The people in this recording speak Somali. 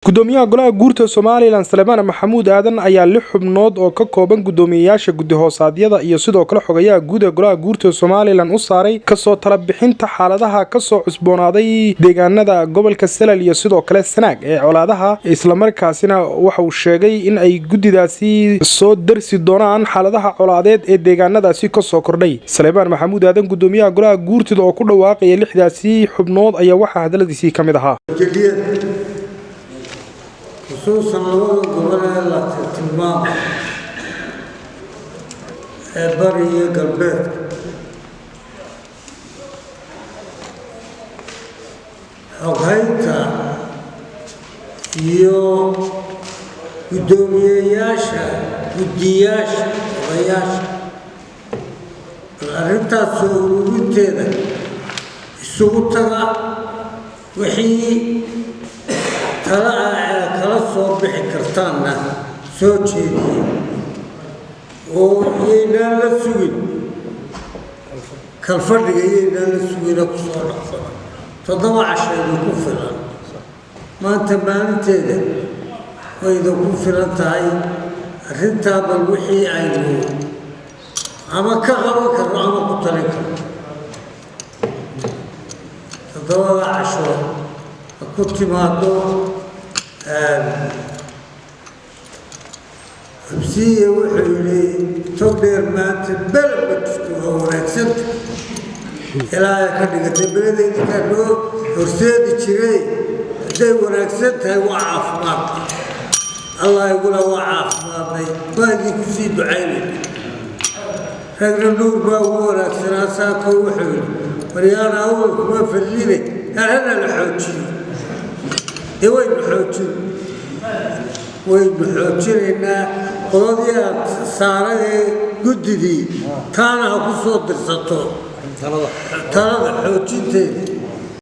gudoomiyaha golaha guurta Soomaaliland Salmaan Maxamuud Aadan ayaa lix xubnood oo ka kooban gudoomiyayaasha guddi hoosaadyada iyo sidoo kale xogayaha guud ee golaha guurta Soomaaliland u saaray kasoo tala bixinta xaaladaha ka soo cusboonaaday deegaanada gobolka Salal iyo sidoo kale Sanaag ee colaadaha isla markaasina waxa uu sheegay in ay guddidaasi soo darsi doonaan xaaladaha colaadeed ee deegaanadaasi ka soo kordhay. Salmaan Maxamuud Aadan gudoomiyaha golaha guurta oo ku dhawaaqay lixdaasi xubnood ayaa waxa hadaladiisii kamid ahaa خصوصاً لو قبلنا التلمام برية قلبات حقيقة يو قدومياشا قدياش غياش الأرنتا سوء تيدا السوء تغا وحي kala soo bixi kartaana soo jeediye oo yeynaan la sugin kalfadhiga yeynaan la sugina ku soo dhaqsana 7 casheedu ku filan maanta maalinteeda wayda ku filan tahay arrintaa bal wixii aynu ama ka qaban karno ama ku talin karno 7 casho ku timaado أمسية وحولي تقدر ما تبلغ ونكسبت إلا كان يقدر كانوا فرساد تشري زي ونكسبت هو عافمات الله يقول هو عافمات باقي كسيد عيني رجل النور باهو ونكسنا ساكو وحولي وريانا أول كما في الليلة أنا الحوتشي وين بحوجينا قضيه سارده غددي كان اكو سو درساتو تلada xoojinteed